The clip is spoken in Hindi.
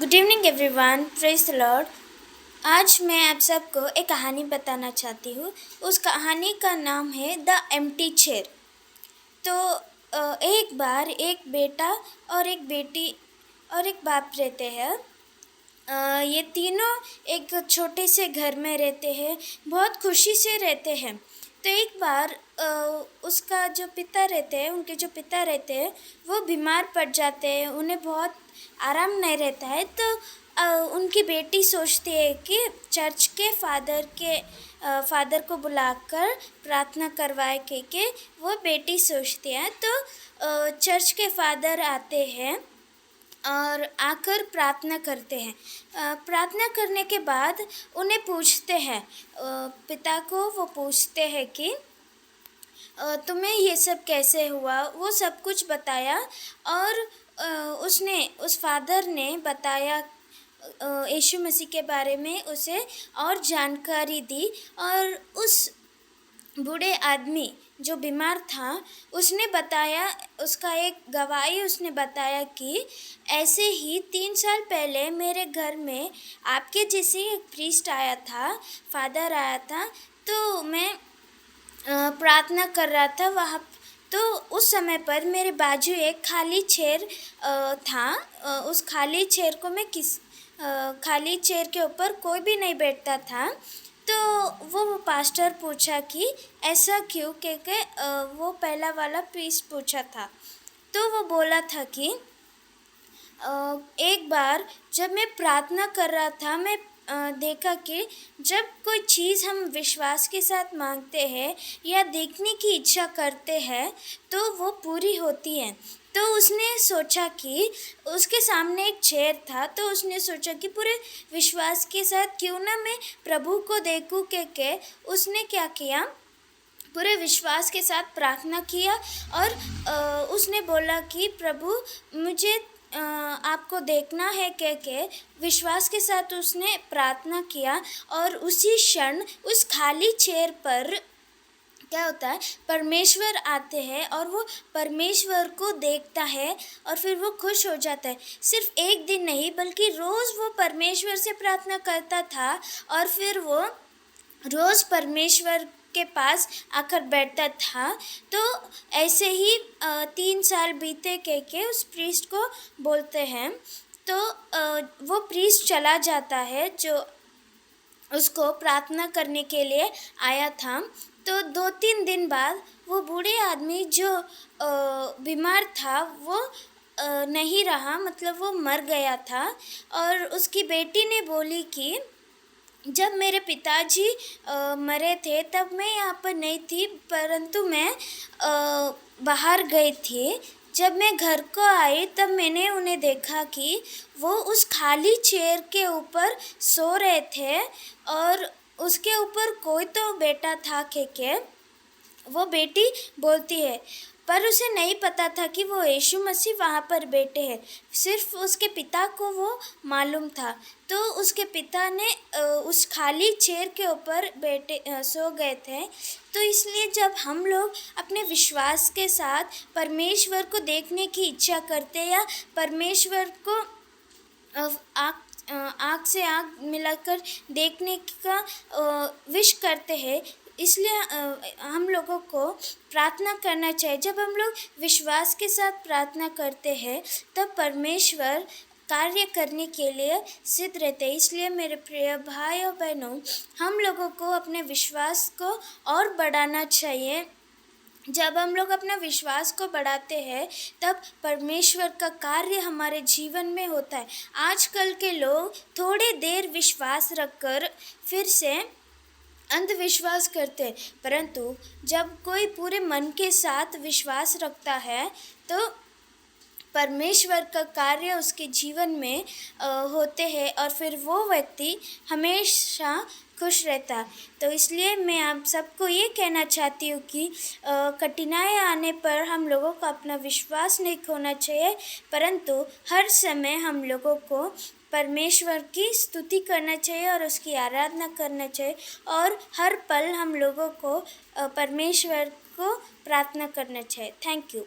Good evening everyone, praise the Lord. आज मैं आप सबको एक कहानी बताना चाहती हूँ। उस कहानी का नाम है द एम्प्टी चेयर। तो एक बार एक बेटा और एक बेटी और एक बाप रहते हैं। ये तीनों एक छोटे से घर में रहते हैं, बहुत खुशी से रहते हैं। तो एक बार उसका जो पिता रहते हैं, उनके जो पिता रहते हैं, वो बीमार पड़ जाते हैं, उन्हें बहुत आराम नहीं रहता है। तो उनकी बेटी सोचती है कि चर्च के फादर को बुलाकर प्रार्थना करवाए के वो बेटी सोचती है। तो चर्च के फादर आते हैं और आकर प्रार्थना करते हैं। प्रार्थना करने के बाद उन्हें पूछते हैं, पिता को वो पूछते हैं कि तुम्हें ये सब कैसे हुआ। वो सब कुछ बताया और उस फादर ने बताया यीशु मसीह के बारे में उसे और जानकारी दी। और उस बूढ़े आदमी जो बीमार था, उसने बताया, उसका एक गवाही उसने बताया कि ऐसे ही 3 साल पहले मेरे घर में आपके जैसे एक प्रीस्ट आया था, फादर आया था। तो मैं प्रार्थना कर रहा था वहाँ। तो उस समय पर मेरे बाजू एक खाली चेयर था। उस खाली चेयर को खाली चेयर के ऊपर कोई भी नहीं बैठता था। तो वो पास्टर पूछा कि ऐसा क्यों, क्योंकि वो पहला वाला प्रीस्ट पूछा था। तो वो बोला था कि एक बार जब मैं प्रार्थना कर रहा था, मैं देखा कि जब कोई चीज़ हम विश्वास के साथ मांगते हैं या देखने की इच्छा करते हैं तो वो पूरी होती है। तो उसने सोचा कि उसके सामने एक चेयर था, तो उसने सोचा कि पूरे विश्वास के साथ क्यों ना मैं प्रभु को देखूं के उसने क्या किया, पूरे विश्वास के साथ प्रार्थना किया। और उसने बोला कि प्रभु मुझे आपको देखना है के विश्वास के साथ उसने प्रार्थना किया। और उसी क्षण उस खाली चेयर पर क्या होता है, परमेश्वर आते हैं और वो परमेश्वर को देखता है और फिर वो खुश हो जाता है। सिर्फ एक दिन नहीं बल्कि रोज़ वो परमेश्वर से प्रार्थना करता था और फिर वो रोज़ परमेश्वर के पास आकर बैठता था। तो ऐसे ही 3 साल बीते के उस प्रीस्ट को बोलते हैं। तो वो प्रीस्ट चला जाता है जो उसको प्रार्थना करने के लिए आया था। तो 2-3 दिन बाद वो बूढ़े आदमी जो बीमार था वो नहीं रहा, मतलब वो मर गया था। और उसकी बेटी ने बोली कि जब मेरे पिताजी मरे थे तब मैं यहाँ पर नहीं थी, परंतु मैं बाहर गई थी। जब मैं घर को आई तब मैंने उन्हें देखा कि वो उस खाली चेयर के ऊपर सो रहे थे और उसके ऊपर कोई तो बैठा था के वो बेटी बोलती है। पर उसे नहीं पता था कि वो यीशु मसीह वहाँ पर बैठे हैं, सिर्फ उसके पिता को वो मालूम था। तो उसके पिता ने उस खाली चेयर के ऊपर सो गए थे। तो इसलिए जब हम लोग अपने विश्वास के साथ परमेश्वर को देखने की इच्छा करते हैं या परमेश्वर को आँख से आँख मिलाकर देखने का विश करते हैं, इसलिए हम लोगों को प्रार्थना करना चाहिए। जब हम लोग विश्वास के साथ प्रार्थना करते हैं तब परमेश्वर कार्य करने के लिए सिद्ध रहते हैं। इसलिए मेरे प्रिय भाई और बहनों, हम लोगों को अपने विश्वास को और बढ़ाना चाहिए। जब हम लोग अपना विश्वास को बढ़ाते हैं तब परमेश्वर का कार्य हमारे जीवन में होता है। आजकल के लोग थोड़ी देर विश्वास रखकर फिर से अंधविश्वास करते हैं, परंतु जब कोई पूरे मन के साथ विश्वास रखता है तो परमेश्वर का कार्य उसके जीवन में होते हैं और फिर वो व्यक्ति हमेशा खुश रहता है। तो इसलिए मैं आप सबको ये कहना चाहती हूँ कि कठिनाई आने पर हम लोगों को अपना विश्वास नहीं खोना चाहिए, परंतु हर समय हम लोगों को परमेश्वर की स्तुति करना चाहिए और उसकी आराधना करना चाहिए। और हर पल हम लोगों को परमेश्वर को प्रार्थना करना चाहिए। Thank you.